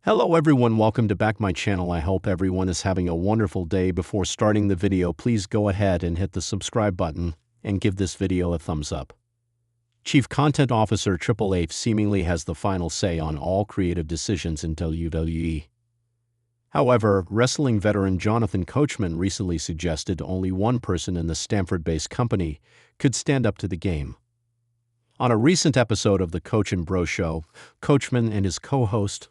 Hello everyone, welcome to back my channel. I hope everyone is having a wonderful day. Before starting the video, please go ahead and hit the subscribe button and give this video a thumbs up. Chief Content Officer Triple H seemingly has the final say on all creative decisions in WWE. However, wrestling veteran Jonathan Coachman recently suggested only one person in the Stamford-based company could stand up to the game. On a recent episode of the Coach and Bro Show, Coachman and his co-host,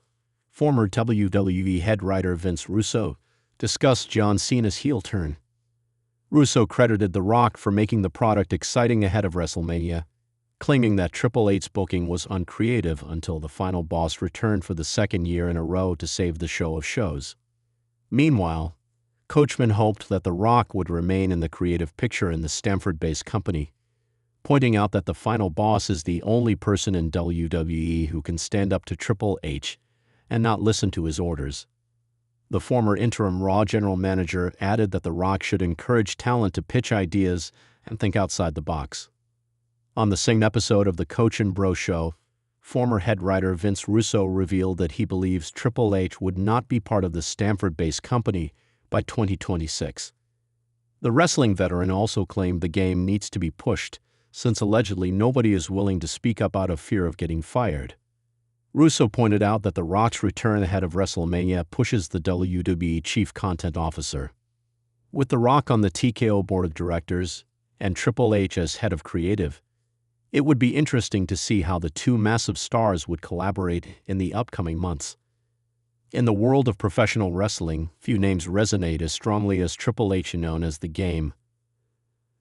former WWE head writer Vince Russo, discussed John Cena's heel turn. Russo credited The Rock for making the product exciting ahead of WrestleMania, claiming that Triple H's booking was uncreative until the final boss returned for the second year in a row to save the show of shows. Meanwhile, Coachman hoped that The Rock would remain in the creative picture in the Stamford-based company, pointing out that the final boss is the only person in WWE who can stand up to Triple H and not listen to his orders. The former interim Raw general manager added that The Rock should encourage talent to pitch ideas and think outside the box. On the same episode of the Coach and Bro Show, former head writer Vince Russo revealed that he believes Triple H would not be part of the Stamford-based company by 2026. The wrestling veteran also claimed the game needs to be pushed, since allegedly nobody is willing to speak up out of fear of getting fired. Russo pointed out that The Rock's return ahead of WrestleMania pushes the WWE Chief Content Officer. With The Rock on the TKO board of directors and Triple H as head of creative, it would be interesting to see how the two massive stars would collaborate in the upcoming months. In the world of professional wrestling, few names resonate as strongly as Triple H, known as The Game,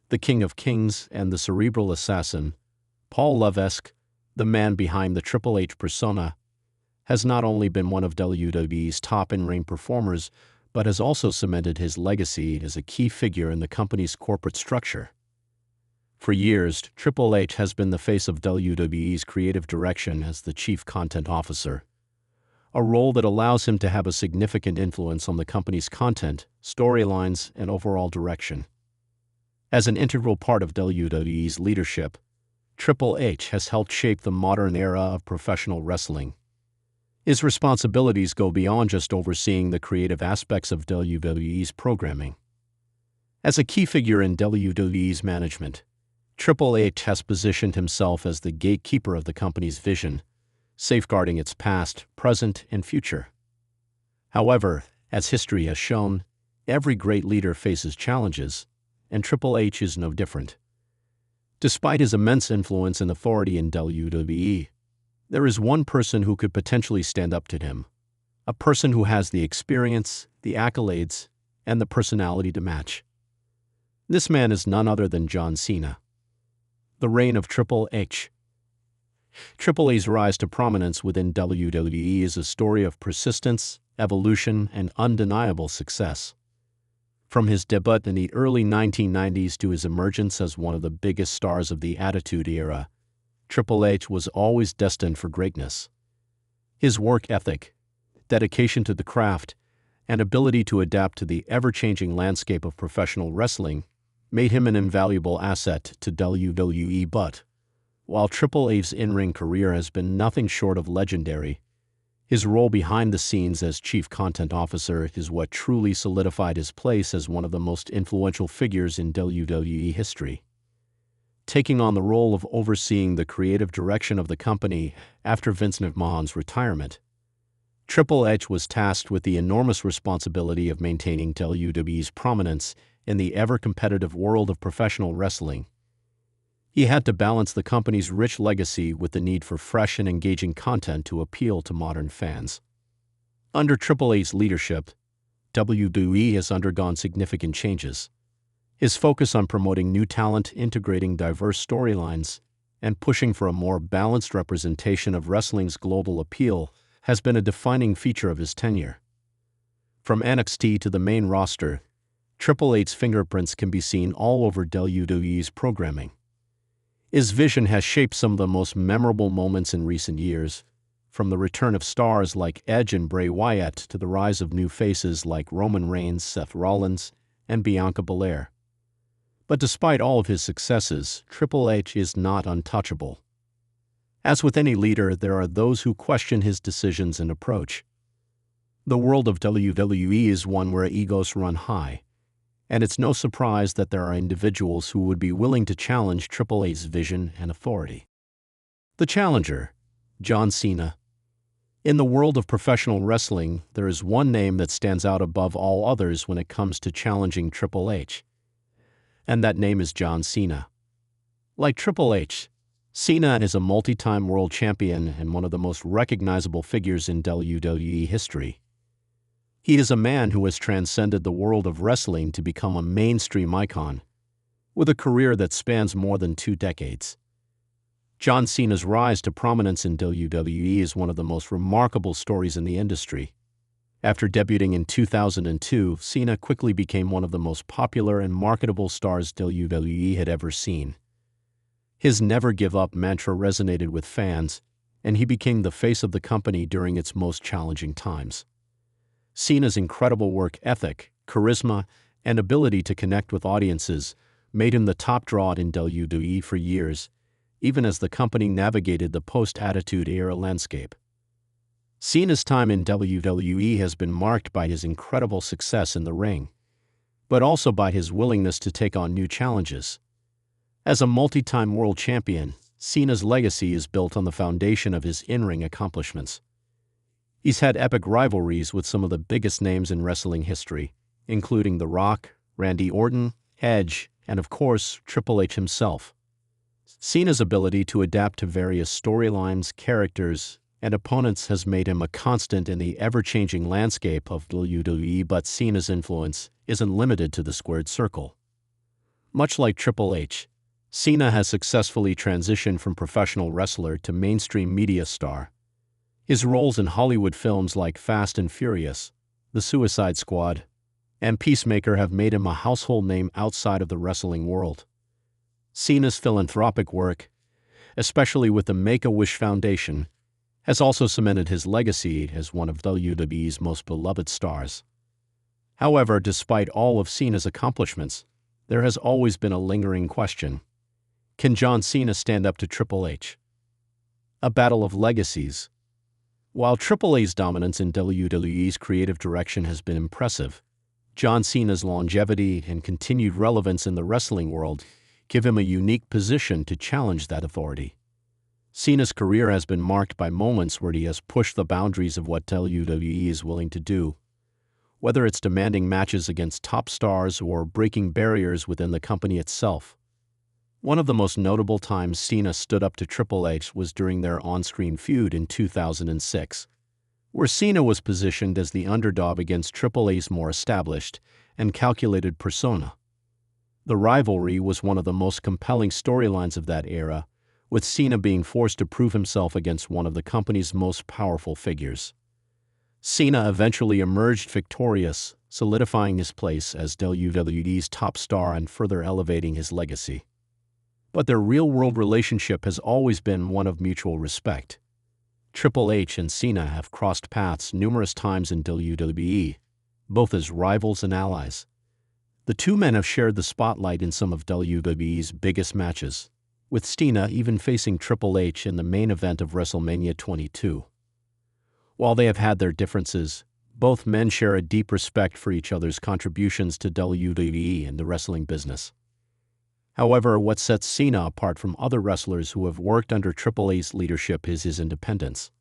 the King of Kings, and the Cerebral Assassin. Paul Levesque, the man behind the Triple H persona, has not only been one of WWE's top in-ring performers, but has also cemented his legacy as a key figure in the company's corporate structure. For years, Triple H has been the face of WWE's creative direction as the Chief Content Officer, a role that allows him to have a significant influence on the company's content, storylines, and overall direction. As an integral part of WWE's leadership, Triple H has helped shape the modern era of professional wrestling. His responsibilities go beyond just overseeing the creative aspects of WWE's programming. As a key figure in WWE's management, Triple H has positioned himself as the gatekeeper of the company's vision, safeguarding its past, present, and future. However, as history has shown, every great leader faces challenges, and Triple H is no different. Despite his immense influence and authority in WWE, there is one person who could potentially stand up to him, a person who has the experience, the accolades, and the personality to match. This man is none other than John Cena. The reign of Triple H. Triple H's rise to prominence within WWE is a story of persistence, evolution, and undeniable success. From his debut in the early 1990s to his emergence as one of the biggest stars of the Attitude Era, Triple H was always destined for greatness. His work ethic, dedication to the craft, and ability to adapt to the ever-changing landscape of professional wrestling made him an invaluable asset to WWE. But while Triple H's in-ring career has been nothing short of legendary, his role behind the scenes as Chief Content Officer is what truly solidified his place as one of the most influential figures in WWE history. Taking on the role of overseeing the creative direction of the company after Vince McMahon's retirement, Triple H was tasked with the enormous responsibility of maintaining WWE's prominence in the ever-competitive world of professional wrestling. He had to balance the company's rich legacy with the need for fresh and engaging content to appeal to modern fans. Under Triple H's leadership, WWE has undergone significant changes. His focus on promoting new talent, integrating diverse storylines, and pushing for a more balanced representation of wrestling's global appeal has been a defining feature of his tenure. From NXT to the main roster, Triple H's fingerprints can be seen all over WWE's programming. His vision has shaped some of the most memorable moments in recent years, from the return of stars like Edge and Bray Wyatt to the rise of new faces like Roman Reigns, Seth Rollins, and Bianca Belair. But despite all of his successes, Triple H is not untouchable. As with any leader, there are those who question his decisions and approach. The world of WWE is one where egos run high, and it's no surprise that there are individuals who would be willing to challenge Triple H's vision and authority. The challenger, John Cena. In the world of professional wrestling, there is one name that stands out above all others when it comes to challenging Triple H, and that name is John Cena. Like Triple H, Cena is a multi-time world champion and one of the most recognizable figures in WWE history. He is a man who has transcended the world of wrestling to become a mainstream icon, with a career that spans more than 2 decades. John Cena's rise to prominence in WWE is one of the most remarkable stories in the industry. After debuting in 2002, Cena quickly became one of the most popular and marketable stars WWE had ever seen. His never-give-up mantra resonated with fans, and he became the face of the company during its most challenging times. Cena's incredible work ethic, charisma, and ability to connect with audiences made him the top draw in WWE for years, even as the company navigated the post-Attitude Era landscape. Cena's time in WWE has been marked by his incredible success in the ring, but also by his willingness to take on new challenges. As a multi-time world champion, Cena's legacy is built on the foundation of his in-ring accomplishments. He's had epic rivalries with some of the biggest names in wrestling history, including The Rock, Randy Orton, Edge, and of course, Triple H himself. Cena's ability to adapt to various storylines, characters, and opponents has made him a constant in the ever-changing landscape of WWE, but Cena's influence isn't limited to the squared circle. Much like Triple H, Cena has successfully transitioned from professional wrestler to mainstream media star. His roles in Hollywood films like Fast and Furious, The Suicide Squad, and Peacemaker have made him a household name outside of the wrestling world. Cena's philanthropic work, especially with the Make-A-Wish Foundation, has also cemented his legacy as one of WWE's most beloved stars. However, despite all of Cena's accomplishments, there has always been a lingering question. Can John Cena stand up to Triple H? A battle of legacies. While Triple H's dominance in WWE's creative direction has been impressive, John Cena's longevity and continued relevance in the wrestling world give him a unique position to challenge that authority. Cena's career has been marked by moments where he has pushed the boundaries of what WWE is willing to do, whether it's demanding matches against top stars or breaking barriers within the company itself. One of the most notable times Cena stood up to Triple H was during their on-screen feud in 2006, where Cena was positioned as the underdog against Triple H's more established and calculated persona. The rivalry was one of the most compelling storylines of that era, with Cena being forced to prove himself against one of the company's most powerful figures. Cena eventually emerged victorious, solidifying his place as WWE's top star and further elevating his legacy. But their real-world relationship has always been one of mutual respect. Triple H and Cena have crossed paths numerous times in WWE, both as rivals and allies. The two men have shared the spotlight in some of WWE's biggest matches, with Cena even facing Triple H in the main event of WrestleMania 22. While they have had their differences, both men share a deep respect for each other's contributions to WWE and the wrestling business. However, what sets Cena apart from other wrestlers who have worked under Triple H's leadership is his independence.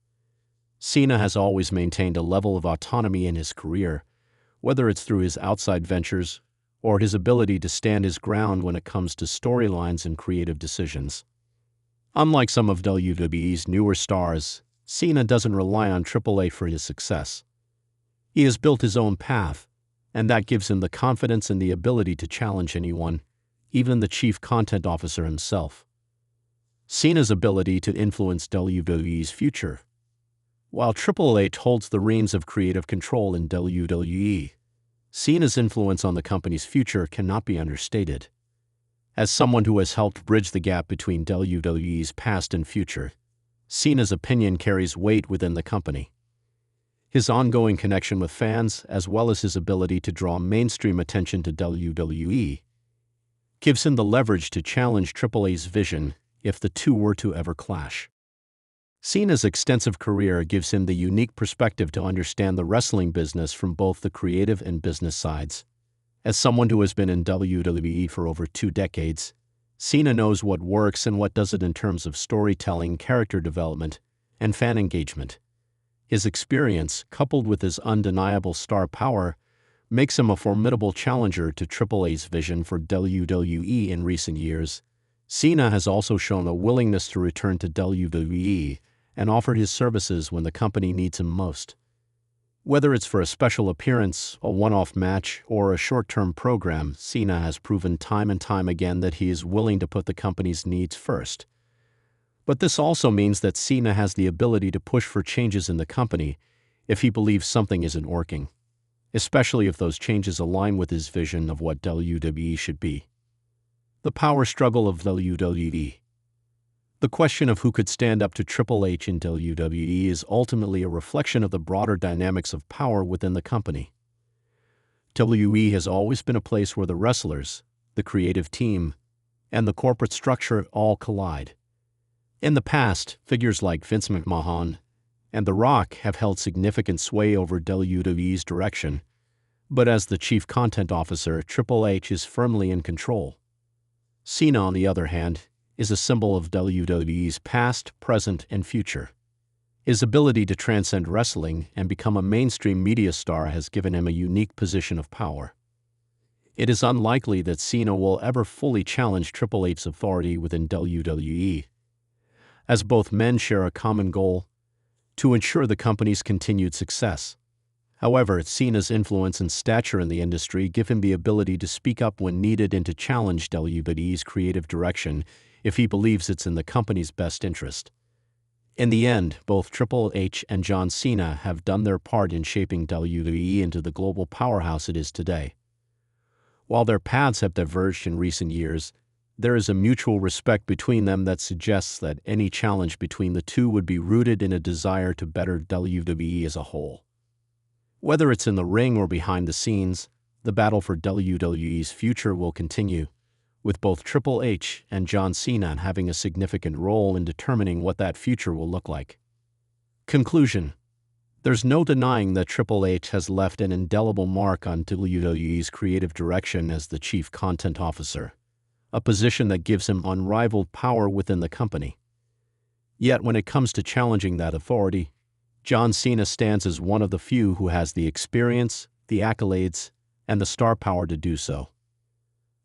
Cena has always maintained a level of autonomy in his career, whether it's through his outside ventures or his ability to stand his ground when it comes to storylines and creative decisions. Unlike some of WWE's newer stars, Cena doesn't rely on Triple H for his success. He has built his own path, and that gives him the confidence and the ability to challenge anyone, even the chief content officer himself. Cena's ability to influence WWE's future. While Triple H holds the reins of creative control in WWE, Cena's influence on the company's future cannot be understated. As someone who has helped bridge the gap between WWE's past and future, Cena's opinion carries weight within the company. His ongoing connection with fans, as well as his ability to draw mainstream attention to WWE, gives him the leverage to challenge Triple H's vision if the two were to ever clash. Cena's extensive career gives him the unique perspective to understand the wrestling business from both the creative and business sides. As someone who has been in WWE for over 2 decades, Cena knows what works and what doesn't in terms of storytelling, character development, and fan engagement. His experience, coupled with his undeniable star power, makes him a formidable challenger to Triple H's vision for WWE in recent years. Cena has also shown a willingness to return to WWE and offer his services when the company needs him most. Whether it's for a special appearance, a one-off match, or a short-term program, Cena has proven time and time again that he is willing to put the company's needs first. But this also means that Cena has the ability to push for changes in the company if he believes something isn't working, especially if those changes align with his vision of what WWE should be. The power struggle of WWE. The question of who could stand up to Triple H in WWE is ultimately a reflection of the broader dynamics of power within the company. WWE has always been a place where the wrestlers, the creative team, and the corporate structure all collide. In the past, figures like Vince McMahon and The Rock have held significant sway over WWE's direction, but as the chief content officer, Triple H is firmly in control. Cena, on the other hand, is a symbol of WWE's past, present, and future. His ability to transcend wrestling and become a mainstream media star has given him a unique position of power. It is unlikely that Cena will ever fully challenge Triple H's authority within WWE, as both men share a common goal: to ensure the company's continued success. However, Cena's influence and stature in the industry give him the ability to speak up when needed and to challenge WWE's creative direction if he believes it's in the company's best interest. In the end, both Triple H and John Cena have done their part in shaping WWE into the global powerhouse it is today. While their paths have diverged in recent years, there is a mutual respect between them that suggests that any challenge between the two would be rooted in a desire to better WWE as a whole. Whether it's in the ring or behind the scenes, the battle for WWE's future will continue, with both Triple H and John Cena having a significant role in determining what that future will look like. Conclusion: there's no denying that Triple H has left an indelible mark on WWE's creative direction as the chief content officer, a position that gives him unrivaled power within the company. Yet when it comes to challenging that authority, John Cena stands as one of the few who has the experience, the accolades, and the star power to do so.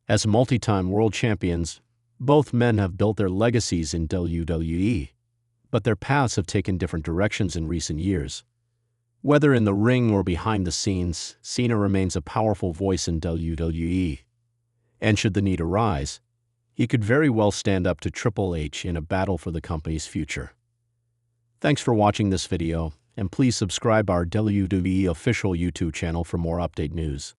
As multi-time world champions, both men have built their legacies in WWE, but their paths have taken different directions in recent years. Whether in the ring or behind the scenes, Cena remains a powerful voice in WWE. And should the need arise, he could very well stand up to Triple H in a battle for the company's future. Thanks for watching this video, and please subscribe our WWE official YouTube channel for more update news.